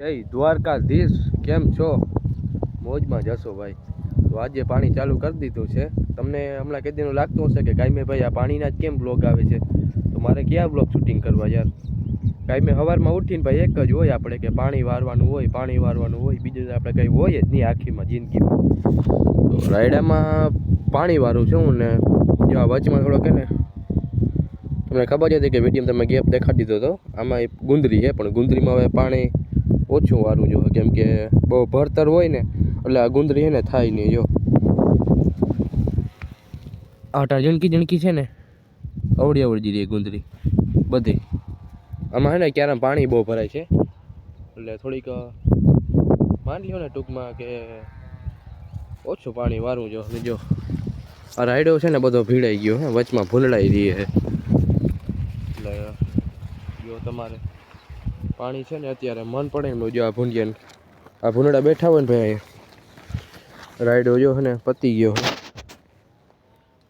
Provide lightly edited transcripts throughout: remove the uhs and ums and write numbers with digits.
જય દ્વારકાધીશ, કેમ છો? મોજમાં જશો ભાઈ. તો આજે પાણી ચાલુ કરી દીધું છે. તમને હમણાં કેદીનું લાગતું હશે કે કાંઈ ભાઈ આ પાણીના જ કેમ બ્લોગ આવે છે. તો મારે ક્યાં બ્લોગ શૂટિંગ કરવા યાર? કાંઈ સવારમાં ઉઠીને ભાઈ એક જ હોય આપણે કે પાણી વારવાનું હોય, બીજું આપણે કંઈ હોય જ નહીં આખીમાં જિંદગીમાં. તો રાયડામાં પાણી વારું છું ને જેવા વચમાં થોડોક ને તમને ખબર જ હતી કે વિડીયો તમે ગેપ દેખાડી દીધો હતો. આમાં એક ગુંદરી છે, પણ ગુંદરીમાં હવે પાણી ઓછું વારું જોઈએ, કેમ કે બહુ ભરતર હોય ને એટલે આ ગુંદરી છે ને થાય નહીં. જો આટા જણકી છે ને અવળી રહી ગુંદરી બધી. આમાં છે ને ક્યારે પાણી બહુ ભરાય છે એટલે થોડીક માની લ્યો ને ટૂંકમાં કે ઓછું પાણી વારવું જો. જો આ રાયડો છે ને બધો ભીડાઈ ગયો હે, વચમાં ભૂલડાઈ રહી છે. એટલે જો તમારે પાણી છે ને અત્યારે મન પડે ને જો આ ભૂંડિયાને આ ભૂંડા બેઠા હોય ને ભાઈ, રાયડો જો છે ને પતી ગયો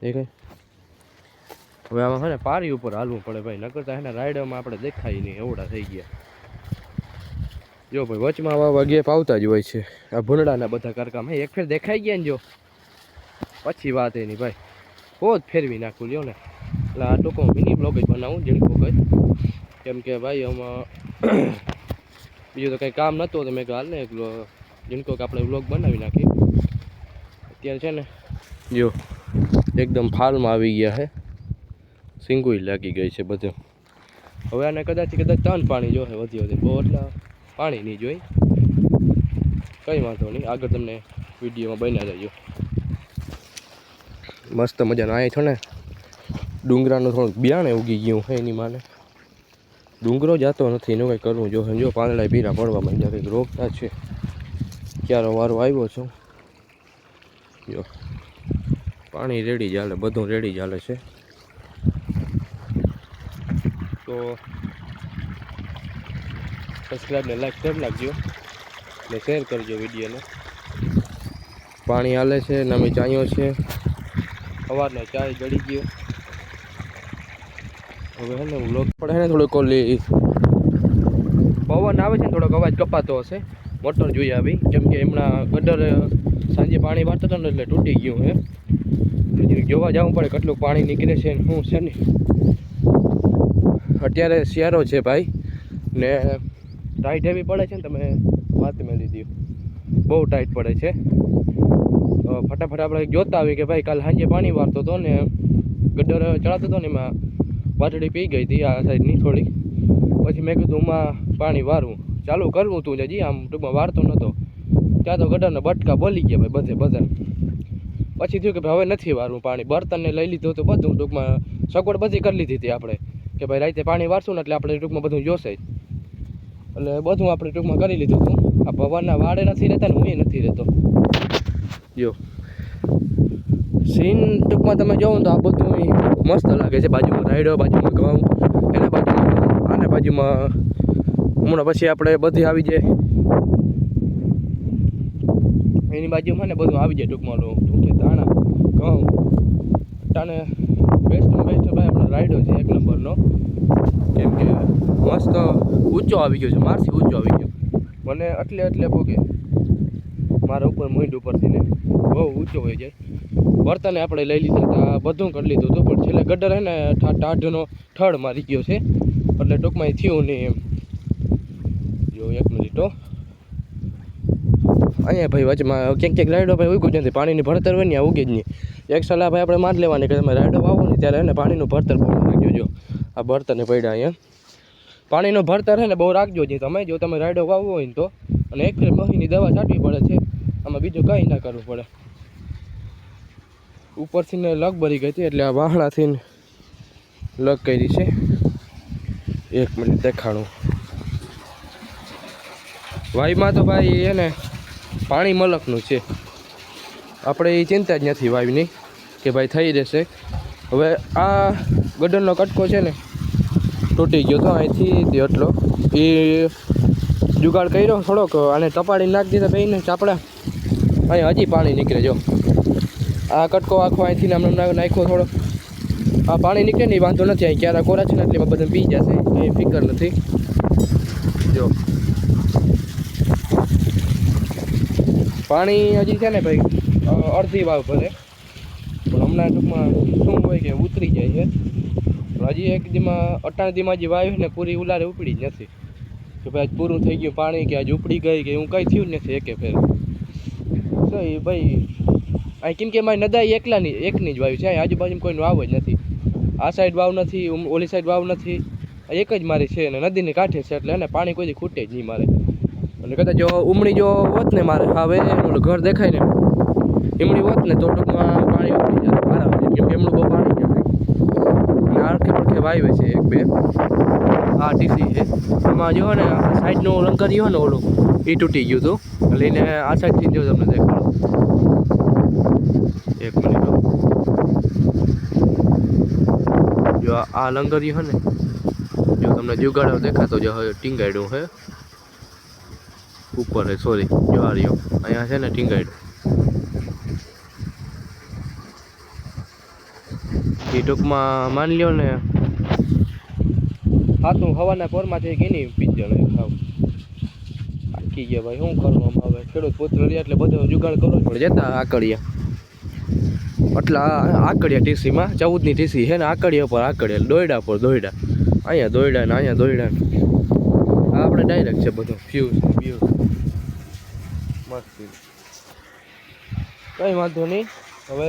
દેખાય. હવે આમાં છે ને પારી ઉપર હાલવું પડે ભાઈ, નકરતા છે ને રાયડામાં આપણે દેખાય નહીં એવડા થઈ ગયા. જો ભાઈ વચમાં આવા ગેપ આવતા જ હોય છે આ ભૂંડાના બધા કરકામાં. એક ફેર દેખાઈ ગયા ને જો પછી વાત એની ભાઈ બહુ જ ફેરવી નાખું લ્યો ને. એટલે આ ટૂંકો મિની બ્લોગ જ બનાવું ઝીણકો કંઈ, કેમ કે ભાઈ આમાં બીજું તો કંઈ કામ નહોતું. તો મેં હાલ ને ઝીણકો કે આપણે બ્લોગ બનાવી નાખીએ. અત્યારે છે ને જો એકદમ ફાલમાં આવી ગયા છે, સિંગુઈ લાગી ગઈ છે બધે. હવે આને કદાચ 3 પાણી જોશે વધી બહુ, એટલે પાણી નહીં જોઈ. કંઈ વાંધો નહીં, આગળ તમને વિડીયોમાં બન્યા રહેજો. મસ્ત મજાનો અહીં છો ને ડુંગરાનું થોડુંક બિયાણે ઉગી ગયું છે એની માને. ડુંગરો જતો નથી, એનું કંઈ કરવું જો. જો પાંદડા પીરા પડવા માંડ્યા, કંઈક રોગતા છે. ક્યારો વારો આવ્યો છું. જો પાણી રેડી ચાલે, બધું રેડી ચાલે છે. તો સબસ્ક્રાઈબ ને લાઈક કરી નાખજો ને શેર કરજો વિડીયોને. પાણી હાલે છે, નમી ચાયો છે, સવારનો ચાય ગળી ગયો. હવે હે ને વ્લોગ પડે ને થોડોક ઓલી પવન આવે છે ને થોડોક અવાજ કપાતો હશે. મોટર જોઈ આવી, કેમ કે હમણાં ગટર સાંજે પાણી વાળતો હતો ને એટલે તૂટી ગયું હે. જોવા જવું પડે કેટલું પાણી નીકળે છે ને શું છે ને. અત્યારે શિયાળો છે ભાઈ ને ટાઈટ એવી પડે છે ને તમે વાત મેળવી દો, બહુ ટાઈટ પડે છે. ફટાફટ આપણે જોતા આવી કે ભાઈ કાલ સાંજે પાણી વારતો હતો ને ગટર ચડાતો હતો ને એમાં વાટડી પી ગઈ હતી આ સાઈડની થોડી. પછી મેં કીધું માં પાણી વારવું ચાલુ કરવું તું હજી આમ ટૂંકમાં વારતો નહોતો ત્યાં તો ગટરના બટકા બોલી ગયા ભાઈ બધે. પછી થયું કે ભાઈ હવે નથી વારવું પાણી, બર્તનને લઈ લીધું હતું બધું ટૂંકમાં સગવડ બધી કરી લીધી હતી આપણે કે ભાઈ રાતે પાણી વારશું ને એટલે આપણે ટૂંકમાં બધું જોશે. એટલે બધું આપણે ટૂંકમાં કરી લીધું હતું. આ ભવનના વાડે નથી રહેતા ને હું એ નથી રહેતો. જો સીન ટૂંકમાં તમે જોવો ને તો આ બધું મસ્ત લાગે છે. બાજુમાં રાયડો, બાજુમાં ઘઉં, એના બાજુમાં આના બાજુમાં હમણાં પછી આપણે બધી આવી જાય એની બાજુમાં ને બધું આવી જાય ટૂંકમાં ધાણા, ઘઉં, ટાણે બેસ્ટમાં બેસ્ટ ભાઈ આપણો રાયડો છે 1 નંબરનો. કેમ કે મસ્ત ઊંચો આવી ગયો છે, મારથી ઊંચો આવી ગયો. મને એટલે ભોગે મારા ઉપર મૂંડ ઉપરથી ને બહુ ઊંચો હોય છે. બર્તને આપણે લઈ લીધા હતા, બધું કરી લીધું હતું, પણ છેલ્લે ગટર હે ને ટાઢનો થડ મારી ગયો છે એટલે ટૂંકમાં એ થયું નહીં એમ. જો 1 મિનિટ અહીંયા ભાઈ વચમાં ક્યાંક રાયડો ભાઈ ઉગ્યું નથી. પાણીની ભરતર હોય ને આ ઉગે જ નહીં. એક સલાહ ભાઈ આપણે માર લેવાની કે તમે રાયડો વાવો ને ત્યારે એને પાણીનું ભરતર બહુ રાખજો. જો આ ભરતરને પડ્યા અહીંયા પાણીનું ભરતર છે ને બહુ રાખજો જે તમે. જો તમે રાયડો વાવવો હોય ને તો, અને 1 ફેર મહીની દવા છાંટવી પડે છે, આમાં બીજું કંઈ ના કરવું પડે. ઉપરથી ને લગ ભરી ગઈ હતી એટલે આ વાહણાથી લગ કરી છે. 1 મિનિટ દેખાડું. વાયમાં તો ભાઈ એને પાણી મલકનું છે, આપણે એ ચિંતા જ નથી વાયની કે ભાઈ થઈ રહેશે. હવે આ ગટરનો કટકો છે ને તૂટી ગયો તો અહીંથી એટલો એ જુગાડ કર્યો થોડોક, આને તપાડી નાખી દીધા બેને ચાપડા. અહીંયા હજી પાણી નીકળે. જો આ કટકો આખો અહીંથી આમ નાખ્યો થોડો, આ પાણી નીકળે ને વાંધો નથી. અહીં ક્યારે કોરા છે ને એટલે બધા પી જશે, કંઈ ફિકર નથી. જો પાણી હજી છે ને ભાઈ અડધી વાવ ભરે, પણ હમણાં ટૂંકમાં શું હોય કે ઉતરી જાય છે. પણ હજી એક દીમાં 18 દીમાં જે વાવ્યું ને પૂરી ઉલારે ઉપડી જ નથી કે ભાઈ આજ પૂરું થઈ ગયું પાણી, કે આજ ઉપડી ગઈ, કે એવું કંઈ થયું જ નથી એકે ફેર. તો એ ભાઈ અહીં કેમ કે મારી નદાઈ એકની જ વાવી છે, આજુબાજુમાં કોઈનું વાવ જ નથી. આ સાઈડ વાવ નથી, ઓલી સાઈડ વાવ નથી, એક જ મારી છે અને નદીની કાંઠે છે, એટલે એને પાણી કોઈ ખૂટે જ નહીં મારે. અને કદાચ જો ઉમળી જો હોત ને મારે હવે એનું ઘર દેખાય ને એમણી હોત ને તો ટૂંકમાં પાણી ઉમળી જાય આરામથી, કેમ કે એમનું બહુ પાણી છે. અને આરખે પડખે વાવે છે એક બે. આ ટીસી છે, એમાં જો ને સાઈડનું લંકર ને ઓલું એ તૂટી ગયું હતું, લઈને આ સાઈડથી જો તમને દેખાડો. એક મિનિટ, જો આ લંગરિયું છે ને, જો તમને જુગાડો દેખાતો જો હવે ટીંગાડ્યું છે ઉપર, સોરી જો આ રહ્યો અહીંયા છે ને ટીંગાડ્યું. એ ટૂંકમાં માની લ્યો ને હાથું હવાના પોરમાંથી કેની પીજણ ખાવ આખી ગયા ભાઈ. શું કરવું હવે, ખેડૂત પુત્ર રહ્યા એટલે બધો જુગાડ કરવો જ પડે. જતા આકડિયા એટલે આકડિયા ટીસીમાં 14ની ટીસી છે ને, આકડિયા પર આકડિયા, દોયડા પર દોયડા, અહીંયા દોયડા ને અહીંયા દોયડા ને. આ આપણે ડાયરેક્ટ છે બધું ફ્યુઝ મસ્ત, કંઈ વાંધો નહીં. હવે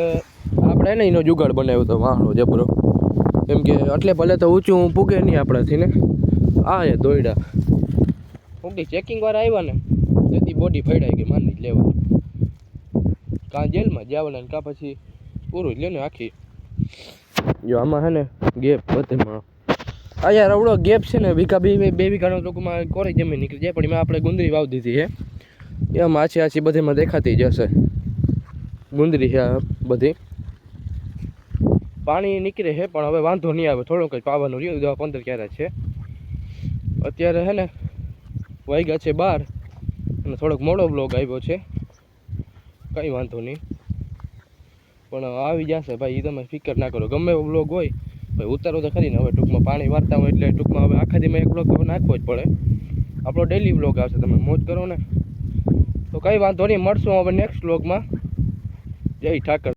આપણે એને એનો જુગાડ બનાવ્યો તો વાહનો જબરો, કેમ કે એટલે ભલે તો ઊંચું પૂગે નહીં આપણાથી ને. આ એ દોયડા ઓકે ચેકિંગવાળા આવ્યા ને તેથી બોડી ફેડાઈ ગઈ, માની જ લેવાનું. કાં જેલમાં જવાના કાં પછી પૂરું જ લે ને આખી. જો આમાં છે ને ગેપ બધેમાં આ યાર અવડો ગેપ છે ને, વીઘા બે વીઘાનો ટૂંકમાં કોરી જમીન નીકળી જાય, પણ એમાં આપણે ગુંદરી વાવી દીધી છે. એમાં આછી બધીમાં દેખાતી જશે ગુંદરી છે બધી. પાણી નીકળે છે પણ હવે વાંધો નહીં આવે, થોડોક જ પાવાનું રહ્યું. 15 ક્યારેક છે અત્યારે છે ને, વાગ્યા છે 12 અને થોડોક મોડો બ્લોગ આવ્યો છે, કંઈ વાંધો નહીં. પણ આવી જશે ભાઈ, એ તમે ફિકર ના કરો. ગમે એવો બ્લોગ હોય ભાઈ ઉતારો તો ખરી ને. હવે ટૂંકમાં પાણી વારતા હોય એટલે ટૂંકમાં હવે આખા દીમાં એક બ્લોગ તો નાખવો જ પડે. આપણો ડેલી બ્લોગ આવશે, તમે મોજ કરો ને તો કંઈ વાંધો નહીં. મળશું હવે નેક્સ્ટ બ્લોગમાં. જય ઠાકર.